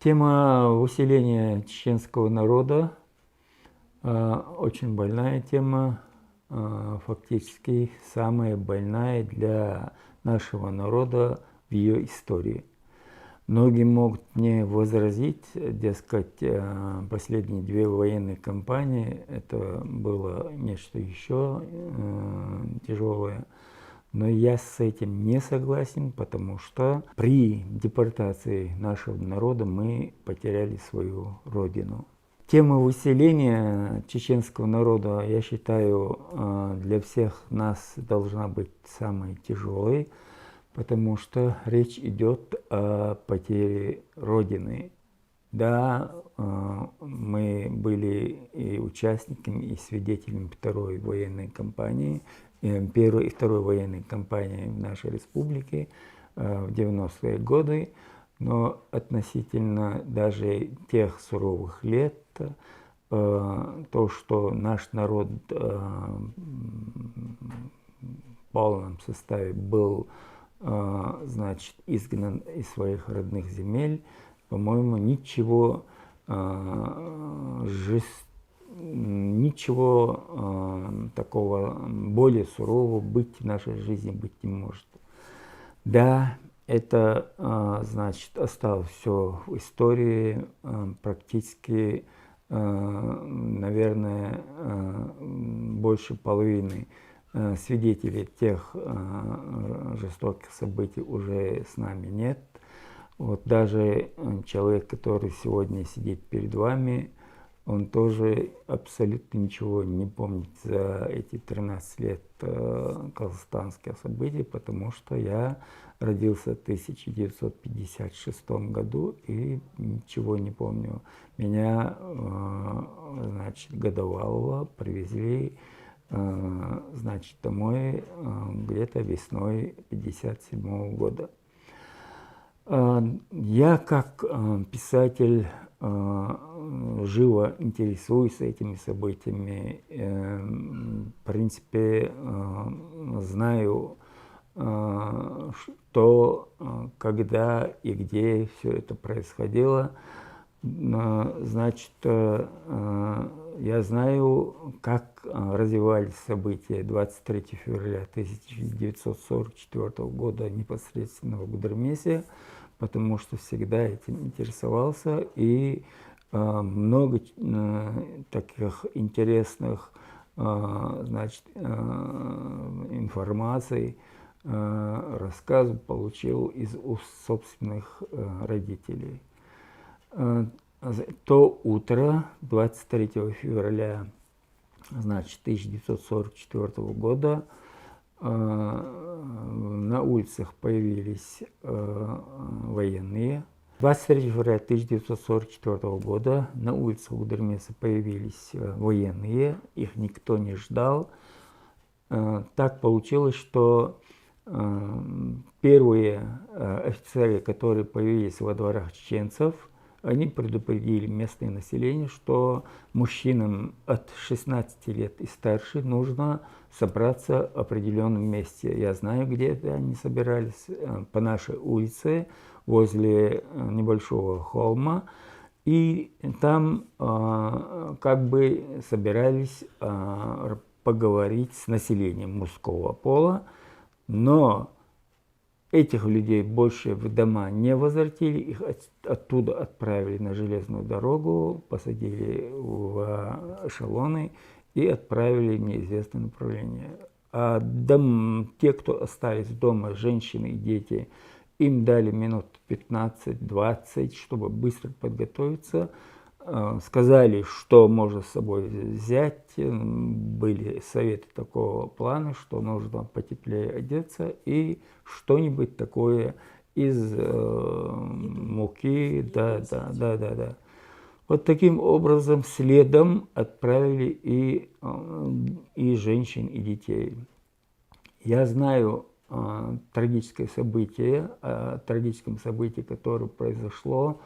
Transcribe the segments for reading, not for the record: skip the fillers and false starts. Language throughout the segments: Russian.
Тема выселения чеченского народа очень больная тема, фактически самая больная для нашего народа в ее истории. Многие могут мне возразить, дескать, последние две военные кампании это было нечто еще тяжелое. Но я с этим не согласен, потому что при депортации нашего народа мы потеряли свою родину. Тема выселения чеченского народа, я считаю, для всех нас должна быть самой тяжелой, потому что речь идет о потере родины. Да, мы были и участниками, и свидетелями второй военной кампании, первой и второй военной кампании в нашей республике в 90-е годы, но относительно даже тех суровых лет, то, что наш народ в полном составе был, значит, изгнан из своих родных земель, по-моему, ничего такого более сурового быть в нашей жизни быть не может. Да, это, значит, осталось все в истории, практически, наверное, больше половины свидетелей тех жестоких событий уже с нами нет. Вот даже человек, который сегодня сидит перед вами, он тоже абсолютно ничего не помнит за эти 13 лет казахстанских событий, потому что я родился в 1956 году и ничего не помню. Меня, значит, годовалого привезли, значит, домой где-то весной 1957 года. Я как писатель живо интересуюсь этими событиями. В принципе, знаю, что, когда и где все это происходило. Значит, я знаю, как развивались события 23 февраля 1944 года непосредственно в Гудермесе, потому что всегда этим интересовался, и много таких интересных, значит, информаций, рассказов получил из уст собственных родителей. То утро 23 февраля, значит, 1944 года на улицах появились военные. 23 февраля 1944 года на улицах Гудермеса появились военные, их никто не ждал. Так получилось, что первые офицеры, которые появились во дворах чеченцев, они предупредили местное население, что мужчинам от 16 лет и старше нужно собраться в определенном месте. Я знаю, где это они собирались, по нашей улице, возле небольшого холма. И там как бы собирались поговорить с населением мужского пола, но этих людей больше в дома не возвратили, их оттуда отправили на железную дорогу, посадили в эшелоны и отправили в неизвестное направление. А те, кто остались дома, женщины и дети, им дали минут 15-20, чтобы быстро подготовиться. Сказали, что можно с собой взять. Были советы такого плана, что нужно потеплее одеться и что-нибудь такое из муки. Да. Вот таким образом следом отправили и женщин, и детей. Я знаю трагическое событие, о трагическом событии, которое произошло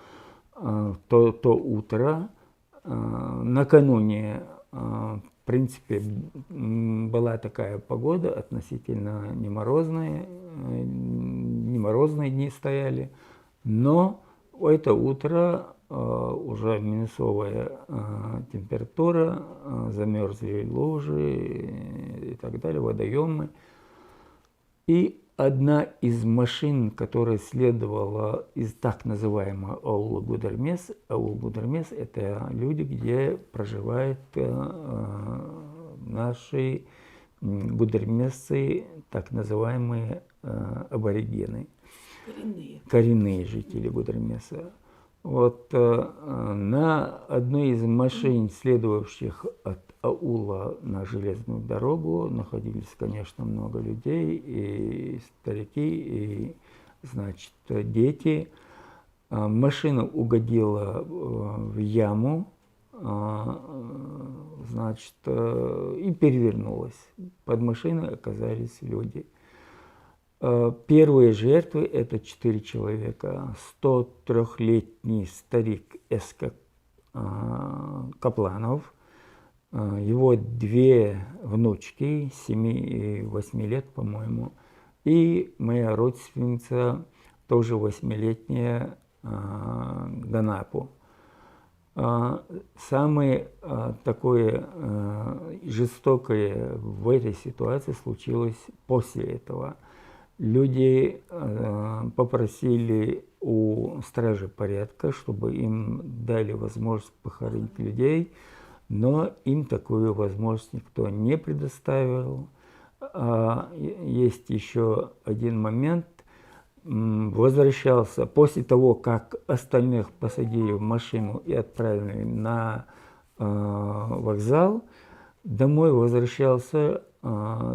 то утро. Накануне, в принципе, была такая погода, относительно не морозные дни стояли, но В это утро уже минусовая температура, замерзли лужи и так далее, водоемы. И одна из машин, которая следовала из так называемого аула Гудермес, аул Гудермес – это люди, где проживают наши гудермесцы, так называемые аборигены. Коренные жители Гудермеса. Вот на одной из машин, следовавших от аула на железную дорогу, находились, конечно, много людей, и старики, и, значит, дети. Машина угодила в яму, значит, и перевернулась. Под машиной оказались люди. Первые жертвы – это 4 человека. 103-летний старик Эска Капланов, его 2 внучки, 7 и 8 лет, по-моему, и моя родственница, тоже 8-летняя Ганапу. Самое такое жестокое в этой ситуации случилось после этого. Люди попросили у стражи порядка, чтобы им дали возможность похоронить людей, но им такую возможность никто не предоставил. Есть еще один момент. Возвращался после того, как остальных посадили в машину и отправили на вокзал, домой возвращался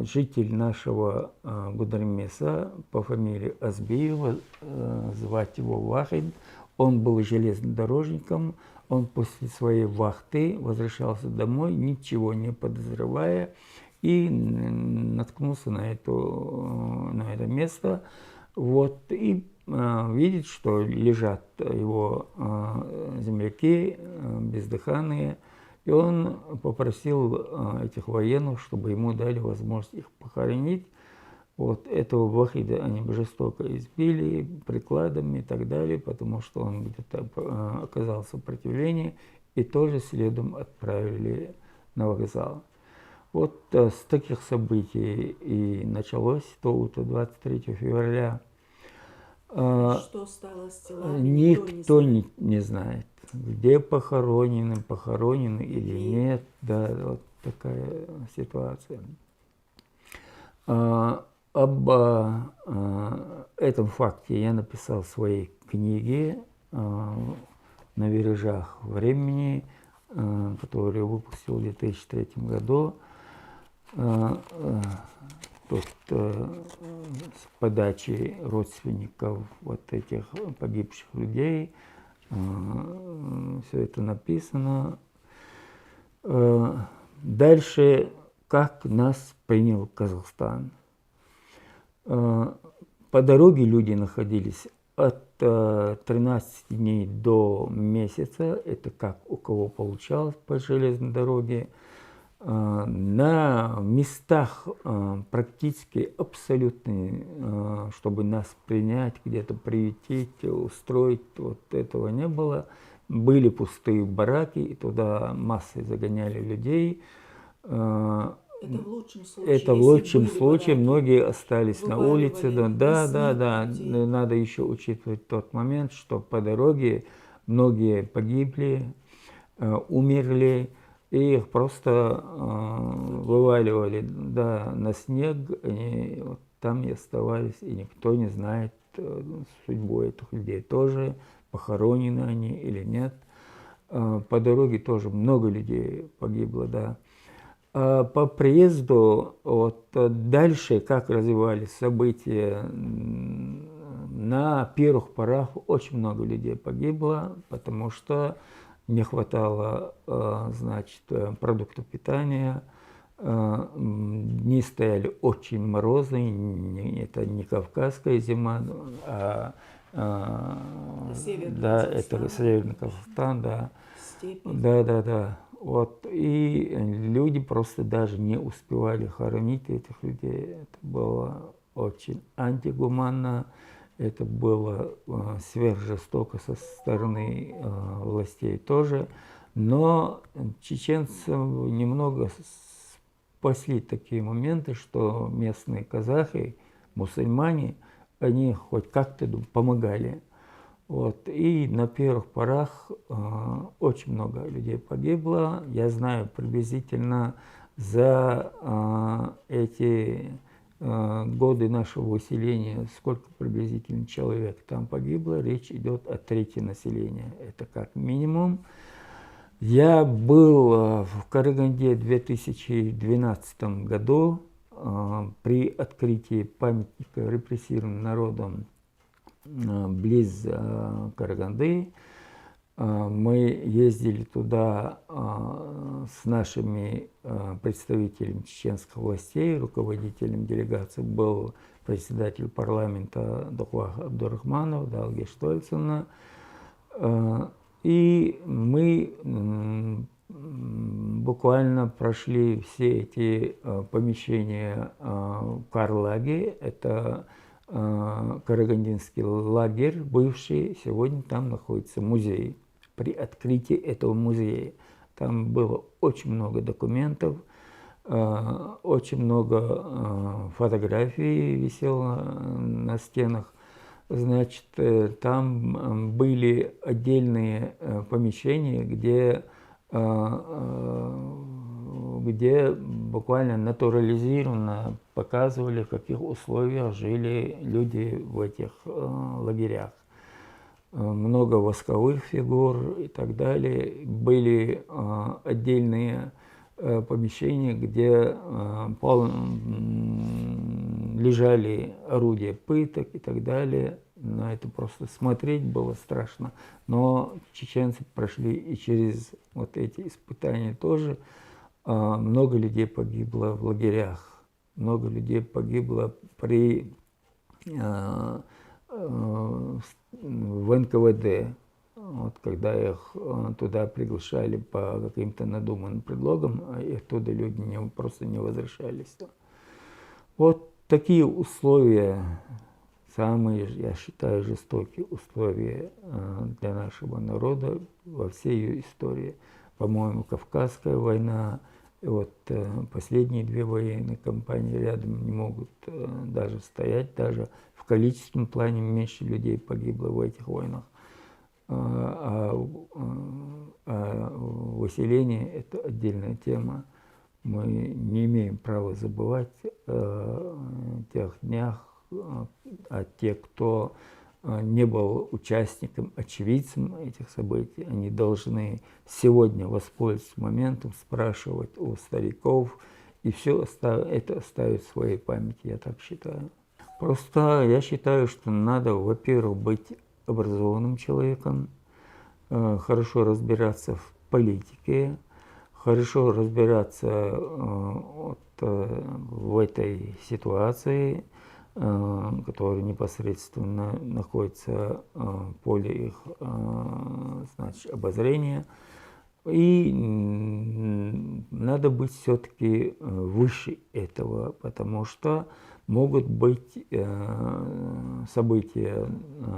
житель нашего Гудермеса по фамилии Азбиева, звать его Вахид. Он был железнодорожником, он после своей вахты возвращался домой, ничего не подозревая, и наткнулся на это место. Вот, и видит, что лежат его земляки бездыханные. И он попросил этих военных, чтобы ему дали возможность их похоронить. Вот этого Вахида они жестоко избили прикладами и так далее, потому что он где-то оказал сопротивление, и тоже следом отправили на вокзал. Вот с таких событий и началось то утро 23 февраля. Что стало с телами? Никто не знает, где похоронены или нет. Да, вот такая ситуация. Об этом факте я написал в своей книге «На виражах времени», которую выпустил в 2003 году. Тут с подачи родственников вот этих погибших людей все это написано. Дальше, как нас принял Казахстан. По дороге люди находились от 13 дней до месяца, это как у кого получалось по железной дороге. На местах практически абсолютные, чтобы нас принять, где-то приютить, устроить, вот этого не было. Были пустые бараки, и туда массой загоняли людей. Это в лучшем случае. Это в лучшем случае, бараки, многие остались на улице. Да. Надо еще учитывать тот момент, что по дороге многие погибли, умерли. И их просто вываливали на снег, они вот там и оставались, и никто не знает судьбу этих людей тоже, похоронены они или нет. По дороге тоже много людей погибло, да. По приезду, вот дальше, как развивались события, на первых порах очень много людей погибло, потому что не хватало, значит, продуктов питания, дни стояли очень морозные, это не кавказская зима, да, это Северный Казахстан, да. Степи. Да. Вот, и люди просто даже не успевали хоронить этих людей. Это было очень антигуманно. Это было сверхжестоко со стороны властей тоже. Но чеченцев немного спасли такие моменты, что местные казахи, мусульмане, они хоть как-то помогали. Вот. И на первых порах очень много людей погибло. Я знаю приблизительно за эти годы нашего выселения, сколько приблизительно человек там погибло. Речь идет о трети населения. Это как минимум. Я был в Караганде в 2012 году при открытии памятника репрессированным народам близ Караганды. Мы ездили туда с нашими представителями чеченских властей, руководителем делегации был председатель парламента Духвах Абдурахманов, Далге Штольцевна. И мы буквально прошли все эти помещения в Карлаге. Это Карагандинский лагерь бывший. Сегодня там находится музей. При открытии этого музея там было очень много документов, очень много фотографий висело на стенах. Значит, там были отдельные помещения, где буквально натурализированно показывали, в каких условиях жили люди в этих лагерях. Много восковых фигур и так далее. Были отдельные помещения, где лежали орудия пыток и так далее. На это просто смотреть было страшно. Но чеченцы прошли и через вот эти испытания тоже. Много людей погибло в лагерях. Много людей погибло в НКВД. Вот, когда их туда приглашали по каким-то надуманным предлогам, и оттуда люди просто не возвращались. Вот такие условия, самые, я считаю, жестокие условия для нашего народа во всей ее истории. По-моему, Кавказская война, и вот последние две военные кампании рядом не могут даже стоять, даже в количественном плане меньше людей погибло в этих войнах. Выселение – это отдельная тема. Мы не имеем права забывать о тех днях, о тех, кто не был участником, очевидцем этих событий. Они должны сегодня воспользоваться моментом, спрашивать у стариков, и все это оставить в своей памяти, я так считаю. Просто я считаю, что надо, во-первых, быть образованным человеком, хорошо разбираться в политике, хорошо разбираться в этой ситуации, которая непосредственно находится в поле их значит, обозрения. И надо быть все-таки выше этого, потому что могут быть события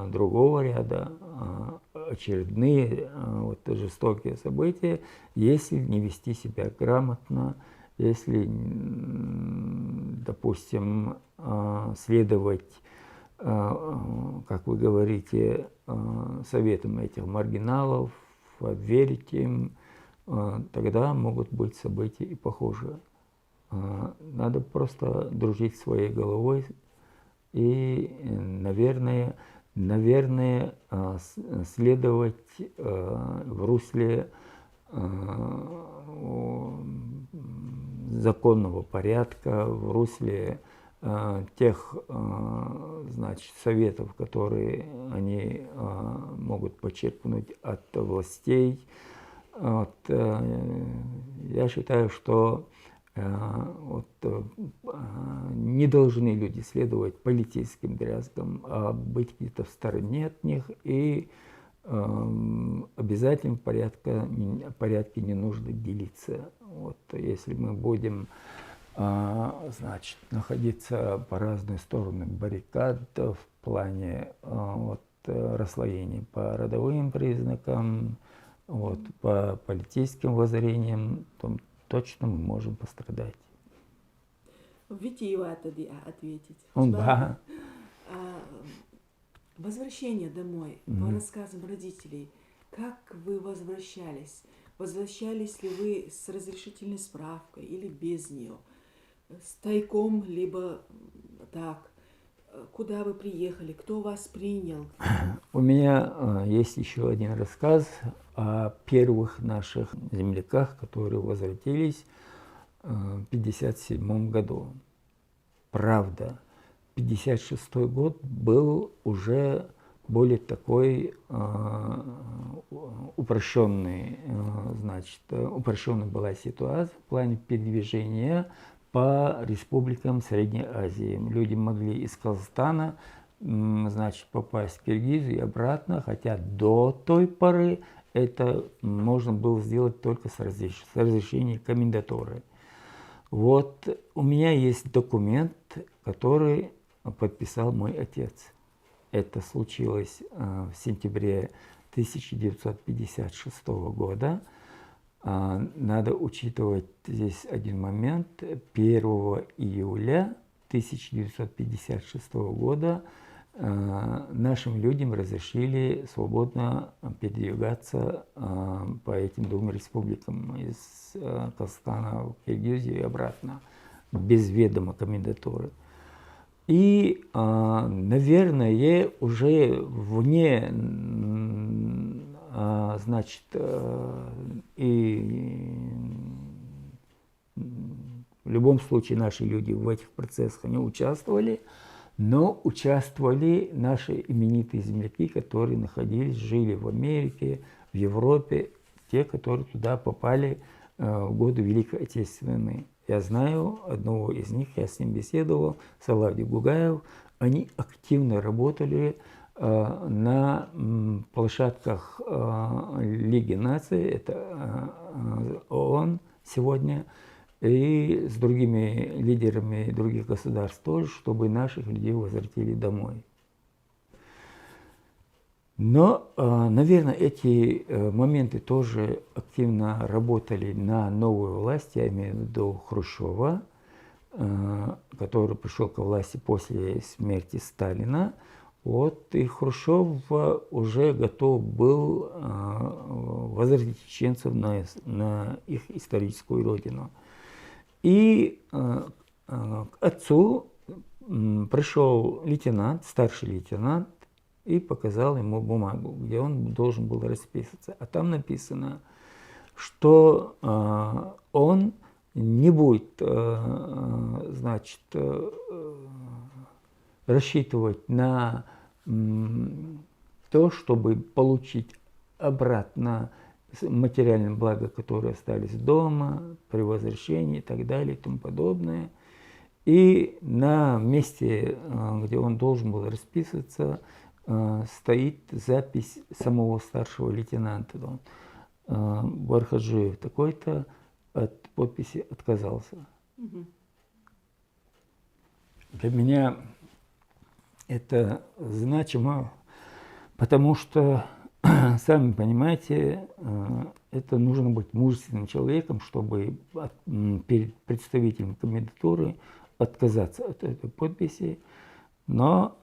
другого ряда, очередные вот, жестокие события, если не вести себя грамотно, если, допустим, следовать, как вы говорите, советам этих маргиналов, верить им, тогда могут быть события и похожие. Надо просто дружить своей головой и, наверное, следовать в русле законного порядка, в русле тех, значит, советов, которые они могут почерпнуть от властей. Вот, я считаю, что не должны люди следовать политическим дрязгам, а быть где-то в стороне от них, и обязательно в порядке не нужно делиться. Вот, если мы будем значит, находиться по разные стороны баррикад в плане расслоения по родовым признакам, по политическим воззрениям, то точно мы можем пострадать. Витиева ответить. Да. Возвращение домой, по рассказам родителей, как вы возвращались? Возвращались ли вы с разрешительной справкой или без нее? С тайком, либо так? Куда вы приехали? Кто вас принял? У меня есть еще один рассказ о первых наших земляках, которые возвратились в 1957 году. Правда, 1956 год был уже более такой упрощенный, упрощенная была ситуация в плане передвижения по республикам Средней Азии. Люди могли из Казахстана, попасть в Киргизию и обратно, хотя до той поры это можно было сделать только с разрешения комендатуры. Вот у меня есть документ, который подписал мой отец. Это случилось в сентябре 1956 года. Надо учитывать здесь один момент. 1 июля 1956 года нашим людям разрешили свободно передвигаться по этим двум республикам из Казахстана в Киргизию и обратно, без ведома комендатуры. И, наверное, уже вне, и в любом случае наши люди в этих процессах не участвовали, но участвовали наши именитые земляки, которые находились, жили в Америке, в Европе, те, которые туда попали в годы Великой Отечественной войны. Я знаю одного из них, я с ним беседовал, Салавди Бугаев. Они активно работали на площадках Лиги наций, это ООН сегодня, и с другими лидерами других государств тоже, чтобы наших людей возвратили домой. Но, наверное, эти моменты тоже активно работали на новую власть, я имею в виду Хрущева, который пришел к власти после смерти Сталина. Вот, и Хрущев уже готов был возвратить чеченцев на их историческую родину. И к отцу пришел лейтенант, старший лейтенант, и показал ему бумагу, где он должен был расписываться. А там написано, что он не будет, рассчитывать на то, чтобы получить обратно материальные блага, которые остались дома, при возвращении и так далее и тому подобное. И на месте, где он должен был расписываться, стоит запись самого старшего лейтенанта. Бархаджиев такой-то от подписи отказался. Для меня это значимо, потому что, сами понимаете, это нужно быть мужественным человеком, чтобы перед представителем комендатуры отказаться от этой подписи. Но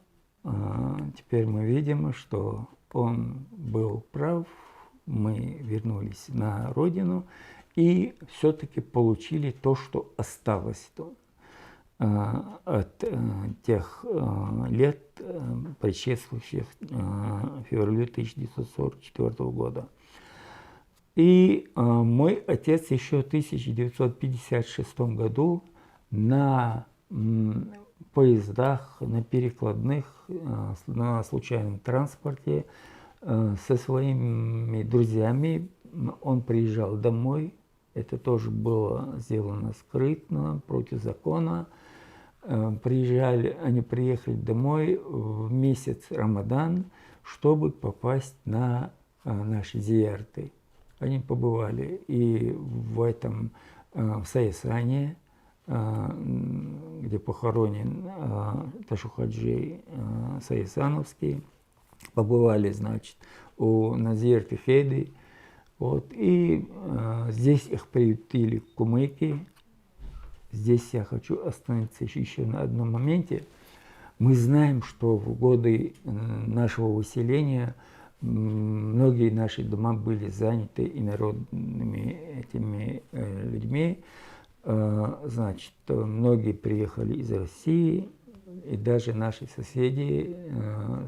теперь мы видим, что он был прав, мы вернулись на родину и все-таки получили то, что осталось от тех лет, предшествующих февралю 1944 года. И мой отец еще в 1956 году на поездах, на перекладных, на случайном транспорте со своими друзьями он приезжал домой. Это тоже было сделано скрытно, против закона. Они приехали домой в месяц Рамадан, чтобы попасть на наши зиярты. Они побывали и в Саясане, где похоронен Ташухаджи Саясановский. Побывали, значит, у Назир Фехеды. Вот, и здесь их приютили кумыки. Здесь я хочу остановиться еще на одном моменте. Мы знаем, что в годы нашего выселения многие наши дома были заняты инородными этими людьми. Значит, многие приехали из России, и даже наши соседи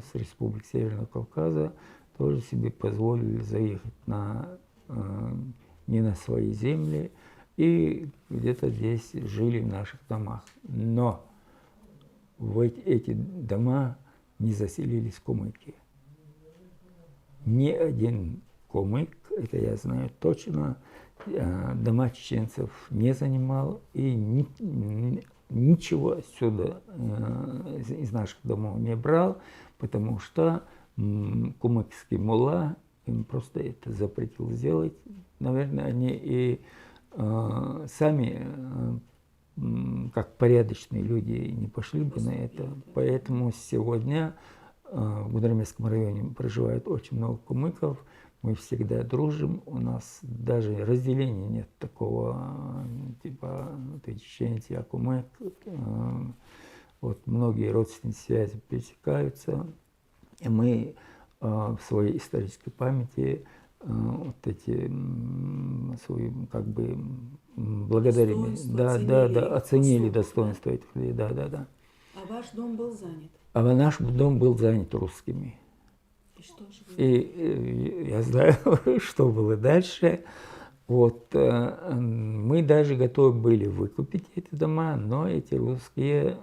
с Республики Северного Кавказа тоже себе позволили заехать не на свои земли, и где-то здесь жили в наших домах. Но в эти дома не заселились кумыки. Ни один кумык, это я знаю точно, дома чеченцев не занимал, и ничего отсюда из наших домов не брал, потому что кумыкский мулла им просто это запретил сделать. Наверное, они и сами, как порядочные люди, не пошли бы на это. Поэтому сегодня в Гудермесском районе проживает очень много кумыков. Мы всегда дружим, у нас даже разделения нет такого, типа, ты чеченец, я кумык. Вот многие родственные связи пересекаются. И мы в своей исторической памяти вот эти свои, как бы, благодарим, оценили достоинство этих людей, да. А ваш дом был занят? А наш дом был занят русскими. И что же было? И я знаю, что было дальше. Вот, мы даже готовы были выкупить эти дома, но эти русские,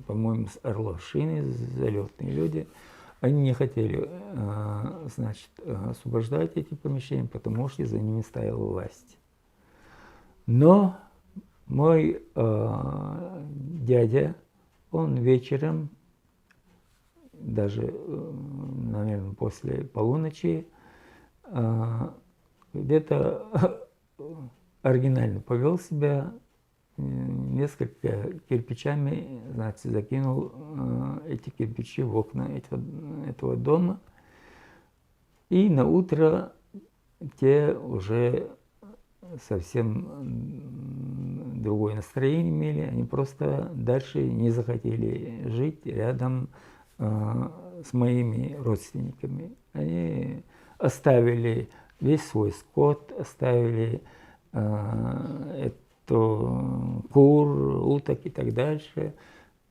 по-моему, с Орловщины, залетные люди, они не хотели, значит, освобождать эти помещения, потому что за ними стояла власть. Но мой дядя, он вечером, даже, наверное, после полуночи, где-то оригинально повел себя, несколько кирпичами, значит, закинул эти кирпичи в окна этого дома. И на утро те уже совсем другое настроение имели, они просто дальше не захотели жить рядом с моими родственниками. Они оставили весь свой скот, оставили кур, уток и так дальше,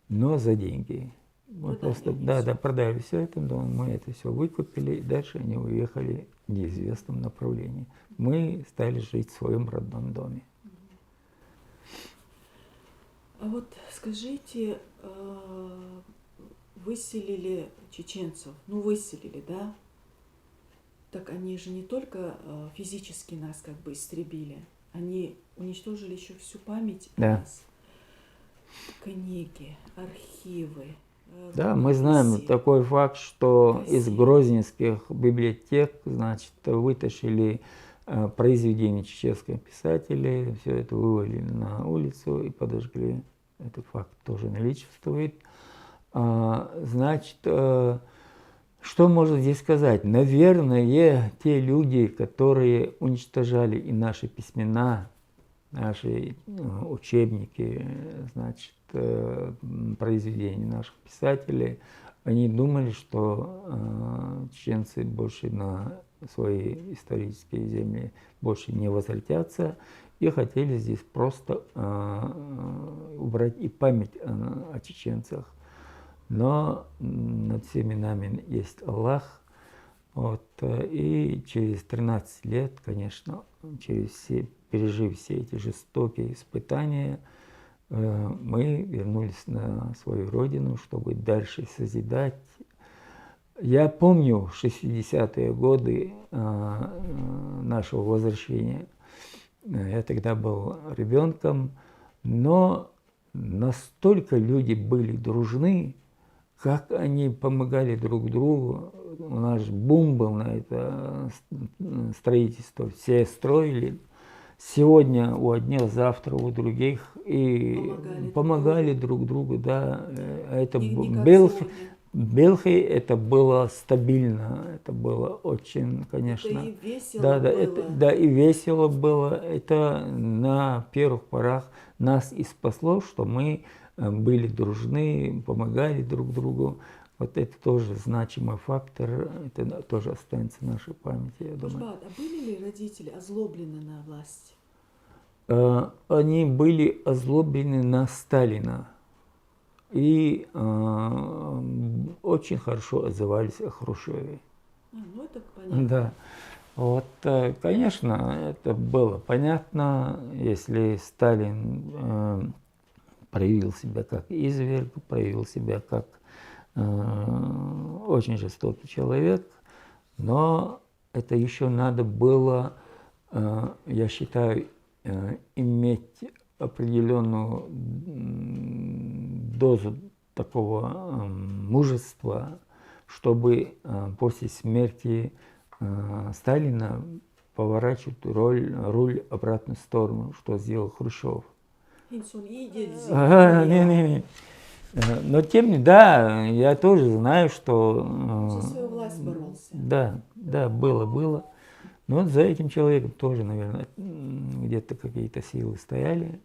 но за деньги. Мы просто, продали все это, мы это все выкупили, и дальше они уехали в неизвестном направлении. Мы стали жить в своем родном доме. А вот скажите, выселили чеченцев, выселили, да? Так они же не только физически нас как бы истребили, они уничтожили еще всю память о нас. Книги, архивы. Да, мы знаем такой факт, что из грозненских библиотек, значит, вытащили произведения чеченских писателей, все это вывалили на улицу и подожгли. Этот факт тоже наличествует. Значит, что можно здесь сказать? Наверное, те люди, которые уничтожали и наши письмена, наши учебники, значит, произведения наших писателей, они думали, что чеченцы больше на свои исторические земли больше не возвратятся, и хотели здесь просто убрать и память о чеченцах. Но над всеми нами есть Аллах. Вот, и через 13 лет, конечно, пережив все эти жестокие испытания, мы вернулись на свою родину, чтобы дальше созидать. Я помню 60-е годы нашего возвращения. Я тогда был ребенком, но настолько люди были дружны, как они помогали друг другу. У нас бум был на это строительство, все строили. сегодня у одних, завтра у других, и Помогали друг помогали друг другу, да. Это Не как Белхи, сегодня. Белхи это было стабильно, это было очень, Это конечно, и весело да, да, было. да, и весело было. Это на первых порах нас и спасло, что мы были дружны, помогали друг другу. Вот это тоже значимый фактор, это тоже останется в нашей памяти, я думаю. Мушбат, а были ли родители озлоблены на власть? Они были озлоблены на Сталина и очень хорошо отзывались о Хрущеве. Ну это понятно. Да. Вот, конечно, это было понятно, если Сталин проявил себя как изверг, проявил себя как очень жестокий человек, но это еще надо было, я считаю, иметь определенную дозу такого мужества, чтобы после смерти Сталина поворачивать руль в обратную сторону, что сделал Хрущев. Инсон иди, Не. Но тем не менее, да, я тоже знаю, что... За свою власть боролся. Да, да, было. Но вот за этим человеком тоже, наверное, где-то какие-то силы стояли.